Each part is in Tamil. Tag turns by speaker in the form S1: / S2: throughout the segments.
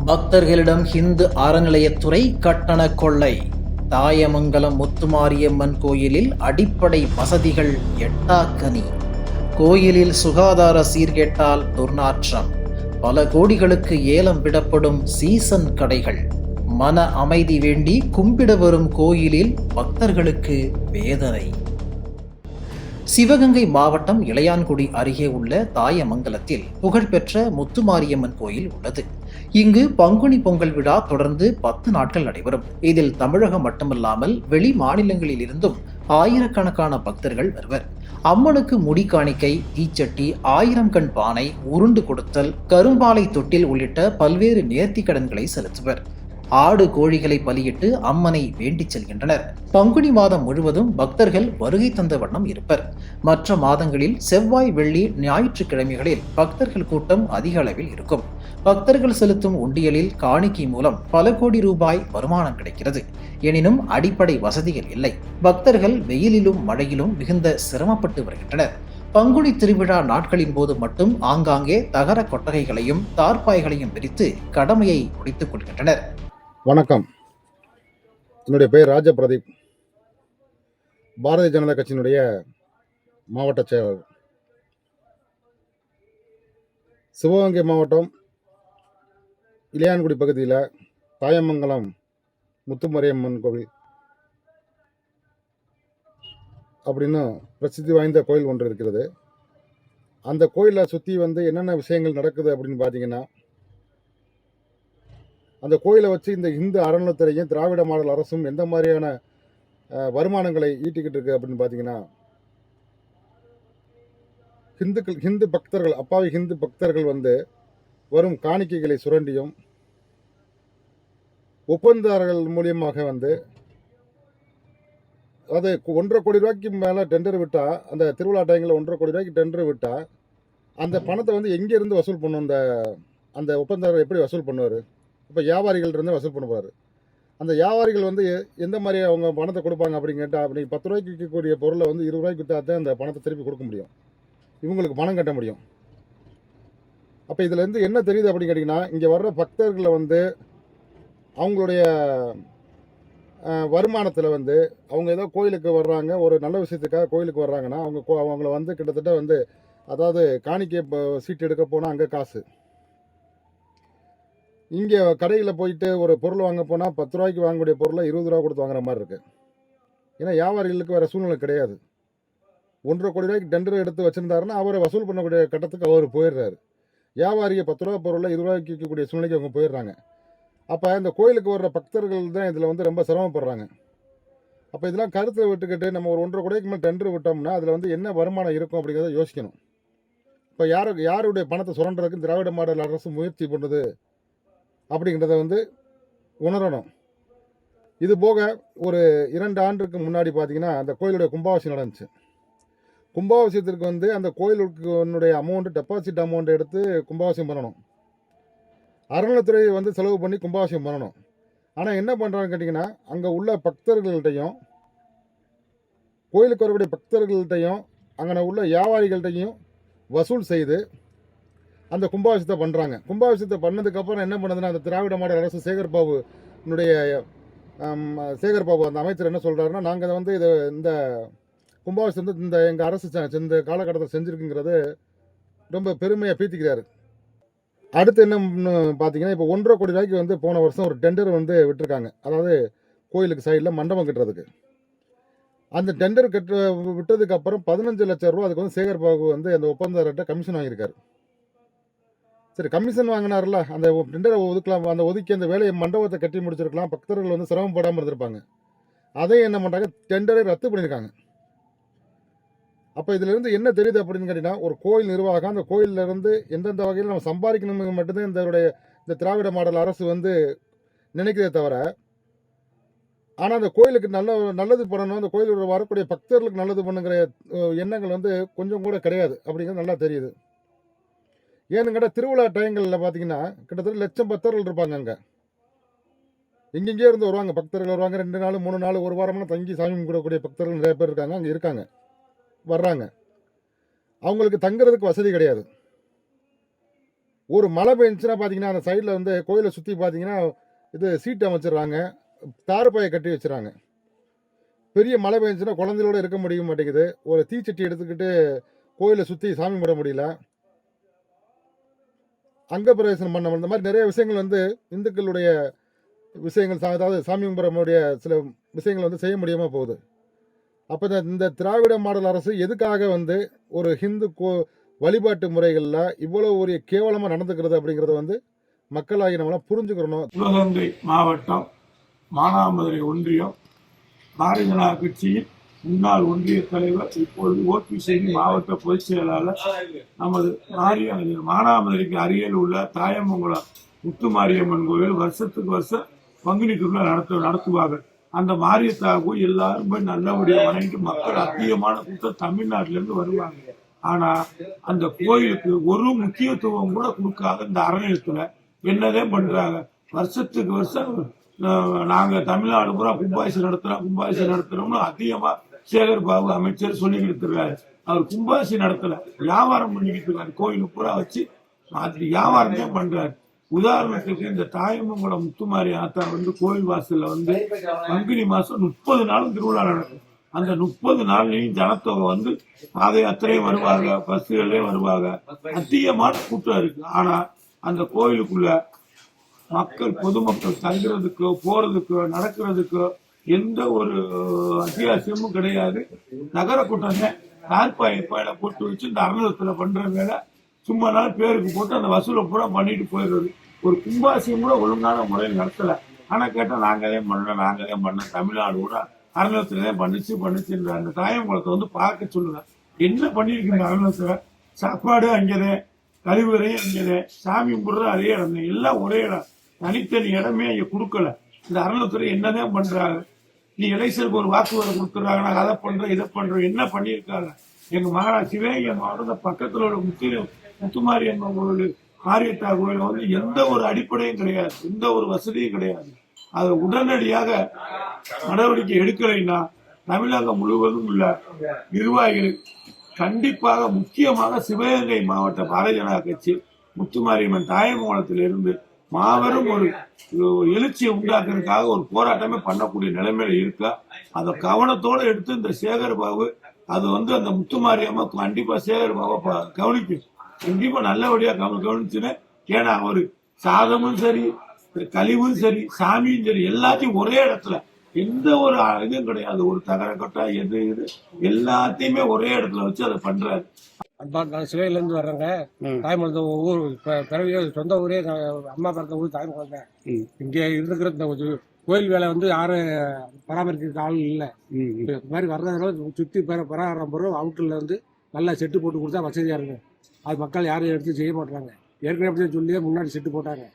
S1: பக்தர்களிடம் ஹிந்து அறநிலையத்துறை கட்டண கொள்ளை. தாயமங்கலம் முத்துமாரியம்மன் கோயிலில் அடிப்படை வசதிகள் எட்டாக்கனி. கோயிலில் சுகாதார சீர்கேட்டால் துர்நாற்றம். பல கோடிகளுக்கு ஏலம் விடப்படும் சீசன் கடைகள். மன அமைதி வேண்டி கும்பிட வரும் கோயிலில் பக்தர்களுக்கு வேதனை. சிவகங்கை மாவட்டம் இளையான்குடி அருகே உள்ள தாயமங்கலத்தில் புகழ்பெற்ற முத்துமாரியம்மன் கோயில் உள்ளது. இங்கு பங்குனி பொங்கல் விழா தொடர்ந்து 10 நாட்கள் நடைபெறும். இதில் தமிழகம் மட்டுமல்லாமல் வெளி மாநிலங்களில் இருந்தும் ஆயிரக்கணக்கான பக்தர்கள் வருவர். அம்மனுக்கு முடி காணிக்கை, தீச்சட்டி, 1000 கண் பானை, உருண்டு கொடுத்தல், கரும்பாலை தொட்டில் உள்ளிட்ட பல்வேறு நேர்த்திக்கடன்களை செலுத்துவர். ஆடு கோழிகளை பலியிட்டு அம்மனை வேண்டிச் செல்கின்றனர். பங்குனி மாதம் முழுவதும் பக்தர்கள் வருகை தந்த வண்ணம் இருப்பர். மற்ற மாதங்களில் செவ்வாய், வெள்ளி, ஞாயிற்றுக்கிழமைகளில் பக்தர்கள் கூட்டம் அதிக அளவில் இருக்கும். பக்தர்கள் செலுத்தும் உண்டியலில் காணிக்கை மூலம் பல கோடி ரூபாய் வருமானம் கிடைக்கிறது. எனினும் அடிப்படை வசதிகள் இல்லை. பக்தர்கள் வெயிலிலும் மழையிலும் மிகுந்த சிரமப்பட்டு வருகின்றனர். பங்குனி திருவிழா நாட்களின் போது மட்டும் ஆங்காங்கே தகர கொட்டகைகளையும் தார்பாய்களையும் விரித்து கடமையை முடித்துக் கொள்கின்றனர்.
S2: வணக்கம், என்னுடைய பெயர் ராஜபிரதீப், பாரதிய ஜனதா கட்சியினுடைய மாவட்ட செயலாளர். சிவகங்கை மாவட்டம் இளையான்குடி பகுதியில் தாயமங்கலம் முத்துமாரியம்மன் கோவில் அப்படின்னு பிரசித்தி வாய்ந்த கோயில் ஒன்று இருக்கிறது. அந்த கோயிலை சுற்றி என்னென்ன விஷயங்கள் நடக்குது அப்படின்னு பார்த்தீங்கன்னா, அந்த கோயிலை வச்சு இந்த இந்து அறநிலையத்துறையும் திராவிட மாடல் அரசும் எந்த மாதிரியான வருமானங்களை ஈட்டிக்கிட்டு இருக்கு அப்படின்னு பார்த்தீங்கன்னா, ஹிந்து பக்தர்கள், அப்பாவி ஹிந்து பக்தர்கள் வரும் காணிக்கைகளை சுரண்டியும், ஒப்பந்ததாரர்கள் மூலியமாக அது 1.5 கோடி ரூபாய்க்கு மேலே டெண்டர் விட்டா, அந்த திருவிழா டைமில் 1.5 கோடி ரூபாய்க்கு டெண்டர் விட்டா அந்த பணத்தை எங்கேருந்து வசூல் பண்ணும்? அந்த ஒப்பந்ததாரர் எப்படி வசூல் பண்ணுவார்? இப்போ வியாபாரிகள் இருந்து வசூல் பண்ண போகிறாரு. அந்த வியாபாரிகள் எந்த மாதிரி அவங்க பணத்தை கொடுப்பாங்க அப்படின்னு கேட்டால், அப்படி 10 ரூபாய்க்கு விற்கக்கூடிய பொருளை 20 ரூபாய்க்கு விற்றாதான் அந்த பணத்தை திருப்பி கொடுக்க முடியும், இவங்களுக்கு பணம் கட்ட முடியும். அப்போ இதில் என்ன தெரியுது அப்படின்னு கேட்டிங்கன்னா, இங்கே வர்ற பக்தர்களை அவங்களுடைய வருமானத்தில் அவங்க ஏதோ கோயிலுக்கு வர்றாங்க, ஒரு நல்ல விஷயத்துக்காக கோயிலுக்கு வர்றாங்கன்னா அவங்கள கிட்டத்தட்ட அதாவது காணிக்கை சீட்டு எடுக்க போனால் அங்கே காசு, இங்கே கடையில் போயிட்டு ஒரு பொருள் வாங்க போனால் 10 ரூபாய்க்கு வாங்கக்கூடிய பொருளை 20 ரூபா கொடுத்து வாங்குற மாதிரி இருக்குது. ஏன்னா வியாபாரிகளுக்கு வேறு சூழ்நிலை கிடையாது. 1.5 கோடி ரூபாய்க்கு டெண்டர் எடுத்து வச்சுருந்தாருன்னா அவரை வசூல் பண்ணக்கூடிய கட்டத்துக்கு அவர் போயிடுறாரு. வியாபாரியை 10 ரூபா பொருளை 20 ரூபாய்க்கு விற்கக்கூடிய சூழ்நிலைக்கு அவங்க போயிடுறாங்க. அப்போ இந்த கோயிலுக்கு வர்ற பக்தர்கள் தான் இதில் ரொம்ப சிரமப்படுறாங்க. அப்போ இதெல்லாம் கருத்தை விட்டுக்கிட்டு நம்ம ஒரு 1.5 கோடிக்கு மேலே டெண்டர் விட்டோம்னா அதில் என்ன வருமானம் இருக்கும் அப்படிங்கிறத யோசிக்கணும். இப்போ யாருடைய பணத்தை சுரண்டுறதுக்கு திராவிட மாடல் அரசு முயற்சி பண்ணுறது அப்படிங்கிறத உணரணும். இது போக ஒரு 2 ஆண்டுக்கு முன்னாடி பார்த்தீங்கன்னா அந்த கோயிலுடைய கும்பாபிஷேகம் நடந்துச்சு. கும்பாபிஷேகத்திற்கு அந்த கோயிலுடைய அமௌண்ட்டு, டெபாசிட் அமௌண்ட் எடுத்து கும்பாபிஷேகம் பண்ணணும். அறநிலையத்துறை செலவு பண்ணி கும்பாபிஷேகம் பண்ணணும். ஆனால் என்ன பண்ணுறாங்கன்னு கேட்டிங்கன்னா, அங்கே உள்ள பக்தர்கள்ட்டையும், கோயிலுக்கு வரக்கூடிய பக்தர்கள்ட்டையும், அங்கே உள்ள வியாபாரிகள்ட்டையும் வசூல் செய்து அந்த கும்பாபிஷேகத்தை பண்ணுறாங்க. கும்பாபிஷேகத்தை பண்ணதுக்கப்புறம் என்ன பண்ணுதுன்னா, அந்த திராவிட மாடல் அரசு சேகர்பாபு அந்த அமைச்சர் என்ன சொல்கிறாருன்னா, நாங்கள் இதை இந்த கும்பாபிஷேகம் இந்த எங்கள் அரசு இந்த காலகட்டத்தில் செஞ்சுருக்குங்கிறது ரொம்ப பெருமையாக பீத்திக்கிறாரு. அடுத்து என்னன்னு பார்த்தீங்கன்னா, இப்போ 1.5 கோடி ரூபாய்க்கு போன வருஷம் ஒரு டெண்டர் விட்டுருக்காங்க. அதாவது கோயிலுக்கு சைடில் மண்டபம் கட்டுறதுக்கு. அந்த டெண்டர் விட்டதுக்கு அப்புறம் 15 லட்சம் ரூபா அதுக்கு சேகர்பாபு அந்த ஒப்பந்ததாரர்கிட்ட கமிஷன் வாங்கியிருக்காரு. சரி, கமிஷன் வாங்கினார்ல, அந்த டெண்டரை ஒதுக்கலாம், அந்த ஒதுக்கி அந்த வேலையை மண்டபத்தை கட்டி முடிச்சிருக்கலாம், பக்தர்கள் சிரமப்படாமல் இருந்திருப்பாங்க. அதையும் என்ன பண்ணுறாங்க, டெண்டரை ரத்து பண்ணியிருக்காங்க. அப்போ இதிலிருந்து என்ன தெரியுது அப்படின்னு கேட்டிங்கன்னா, ஒரு கோயில் நிர்வாகம் அந்த கோயிலிருந்து எந்தெந்த வகையில் நம்ம சம்பாதிக்கணும் மட்டும்தான் இந்த திராவிட மாடல் அரசு நினைக்கிறதே தவிர, ஆனால் அந்த கோயிலுக்கு நல்லது பண்ணணும், அந்த கோயிலுக்கு வரக்கூடிய பக்தர்களுக்கு நல்லது பண்ணுங்கிற எண்ணங்கள் கொஞ்சம் கூட கிடையாது அப்படிங்கிறது நல்லா தெரியுது. ஏன்னு கேட்டால், திருவிழா டைங்களில் பார்த்தீங்கன்னா கிட்டத்தட்ட லட்சம் பக்தர்கள் இருப்பாங்க. அங்கே எங்கெங்கே இருந்து வருவாங்க, பக்தர்கள் வருவாங்க. 2 நாள் 3 நாள் 1 வாரம்லாம் தங்கி சாமி கும்பிடக்கூடிய பக்தர்கள் நிறைய பேர் இருக்காங்க, அங்கே இருக்காங்க, வர்றாங்க. அவங்களுக்கு தங்குறதுக்கு வசதி கிடையாது. ஒரு மழை பெஞ்சுன்னா பார்த்தீங்கன்னா அந்த சைடில் வந்து கோயிலை சுற்றி பார்த்தீங்கன்னா இது சீட்டு அமைச்சிடுறாங்க, தார்பாயை கட்டி வச்சுறாங்க. பெரிய மழை பெஞ்சுன்னா குழந்தைகளோட இருக்க முடிய மாட்டேங்குது. ஒரு தீச்சட்டி எடுத்துக்கிட்டு கோயிலை சுற்றி சாமி கும்பிட முடியல. அங்க பிரவேசனம் பண்ண இந்த மாதிரி நிறைய விஷயங்கள் வந்து இந்துக்களுடைய விஷயங்கள், அதாவது சாமி கும்பிடக்கூடிய சில விஷயங்கள் வந்து செய்ய முடியாமல் போகுது. அப்போ இந்த திராவிட மாடல் அரசு எதுக்காக வந்து ஒரு ஹிந்து வழிபாட்டு முறைகளில் இவ்வளோ ஒரு கேவலமாக நடந்துக்கிறது அப்படிங்கிறத வந்து மக்களாகி நம்மளாம் புரிஞ்சுக்கிறணும்.
S3: சிவகங்கை மாவட்டம் மானாமதுரை ஒன்றியம் பாரதிய ஜனதா கட்சியின் முன்னாள் ஒன்றிய தலைவர், இப்பொழுது ஓபிசி மாவட்ட பொதுச் செயலாளர், நமது மானாமதுரைக்கு அருகில் உள்ள தாயமங்கலம் முத்துமாரியம்மன் கோயில் வருஷத்துக்கு வருஷம் பங்குனி திருவிழா நடத்துவாங்க. அந்த மாரியத்தாவு எல்லாரும் போய் நல்லபடியாக வணங்கிட்டு மக்கள் அதிகமான கூட்டம் தமிழ்நாட்டில இருந்து வருவாங்க. ஆனா அந்த கோயிலுக்கு ஒரு முக்கியத்துவம் கூட கொடுக்காத இந்த அறநிலையத்துல என்னதே பண்றாங்க. வருஷத்துக்கு வருஷம் நாங்க தமிழ்நாடு பூரா கும்பாபிஷேகம் நடத்துறோம்னு அதிகமா சேகர் பாபு அமைச்சர் சொல்லிக்கிட்டு இருக்காரு. அவர் கும்பாபிஷேகம் நடத்தல, வியாபாரம் பண்ணிக்கிட்டு இருக்காரு. கோயிலுக்கு பூரா வச்சு அது வியாபாரமே பண்றாரு. உதாரணத்துக்கு இந்த தாயமங்கலம் முத்துமாரி ஆத்தா வந்து கோயில் வாசல்ல வந்து பங்குனி மாசம் 30 நாளும் திருவிழா நடக்கும். அந்த 30 நாள்லயும் ஜனத்தொகை வந்து பாத யாத்திரையும் வருவாங்க, பஸ்ஸுகள்லயும் வருவாங்க, அதிகமான கூட்டம் இருக்கு. ஆனா அந்த கோயிலுக்குள்ள மக்கள், பொதுமக்கள் தங்குறதுக்கோ போறதுக்கோ நடக்கிறதுக்கோ எந்த ஒரு அத்தியாவசியமும் கிடையாது. நகர கூட்டம் தார்பாயில போட்டு வச்சு இந்த அறநிலையத்துல பண்ற வேலை சும்மா நாள் பேருக்கு போட்டு அந்த வசூலை பூரா பண்ணிட்டு போயிடுறது. ஒரு கும்பாசியம் கூட ஒழுங்கான முறையில் நடத்தல. ஆனா கேட்டா நாங்களே பண்ண தமிழ்நாடு கூட அறநிலையத்திலே பண்ணிச்சு அந்த தாயங்குளத்தை வந்து பார்க்க சொல்லுங்க. என்ன பண்ணிருக்கீங்க அறநிலையத்துல? சாப்பாடு அங்கதே, கழிவுறையும் அங்கதே, சாமி கும்பிடுறது அதே இடம், எல்லாம் ஒரே இடம், தனித்தனி இடமே இங்க கொடுக்கல. இந்த அறநிலையத்துறை என்னதான் பண்றாங்க? நீ எலெக்ஷனுக்கு ஒரு வாக்குறுதி கொடுத்துறாங்க, நாங்க அதை பண்றோம் இதை பண்றோம், என்ன பண்ணிருக்காங்க? எங்க சிவகங்கை மாவட்டத்தை பக்கத்துல உள்ள முத்துமாரியம்மன் கோவில், மாரியத்தா கோயில் வந்து எந்த ஒரு அடிப்படையும் கிடையாது, எந்த ஒரு வசதியும் கிடையாது. அதை உடனடியாக நடவடிக்கை எடுக்கலைன்னா தமிழகம் முழுவதும் உள்ள நிர்வாகிகள் கண்டிப்பாக, முக்கியமாக சிவகங்கை மாவட்ட பாரதிய ஜனதா கட்சி முத்துமாரியம்மன் தாயமங்கலத்திலிருந்து மாபெரும் ஒரு எழுச்சியை உண்டாக்குறதுக்காக ஒரு போராட்டமே பண்ணக்கூடிய நிலைமையில இருக்கா. அதை கவனத்தோட எடுத்து இந்த சேகர் பாபு அது வந்து அந்த முத்துமாரியம்மா கண்டிப்பா சேகர் பாபா கவனிக்கும். கண்டிப்பா நல்லபடியா கவனிச்சுன்னு. ஏன்னா ஒரு சாதமும் சரி, கழிவும் சரி, சாமியும் சரி, எல்லாத்தையும் ஒரே இடத்துல, எந்த ஒரு இதுவும் கிடையாது. ஒரு தகர கொட்டா எது எல்லாத்தையுமே ஒரே இடத்துல வச்சு அதை பண்றாரு.
S4: சிவகையில இருந்து வர்றாங்க. தாய்மலத்தை ஊர் பிறவியோ சொந்த ஊரே, அம்மா பிறந்த ஊர் தாய்மலம் தான். இங்க இருக்கிற இந்த கோயில் வேலை வந்து யாரும் பராமரிக்கிறதுக்கு ஆள் இல்லை. இந்த மாதிரி வர்றதுனால சுற்றி பராமரம் போகிறோம். அவுட்டர்ல வந்து நல்லா செட்டு போட்டு கொடுத்தா வசதியா இருக்கும். அது மக்கள் யாரும் எடுத்து செய்ய மாட்டாங்க. ஏற்கனவே சொல்லியே முன்னாடி செட்டு போட்டாங்க.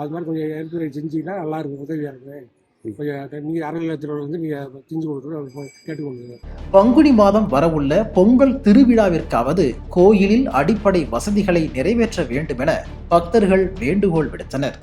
S4: அது மாதிரி கொஞ்சம் ஏற்கனவே செஞ்சீங்கன்னா நல்லா இருக்கும், உதவியா இருக்கு. கொஞ்சம் நீங்க அறநிலையத்தில் வந்து நீங்க செஞ்சு கொடுக்கணும் கேட்டுக்கொள்ளுங்க.
S1: பங்குனி மாதம் வரவுள்ள பொங்கல் திருவிழாவிற்காவது கோயிலில் அடிப்படை வசதிகளை நிறைவேற்ற வேண்டும் என பக்தர்கள் வேண்டுகோள் விடுத்தனர்.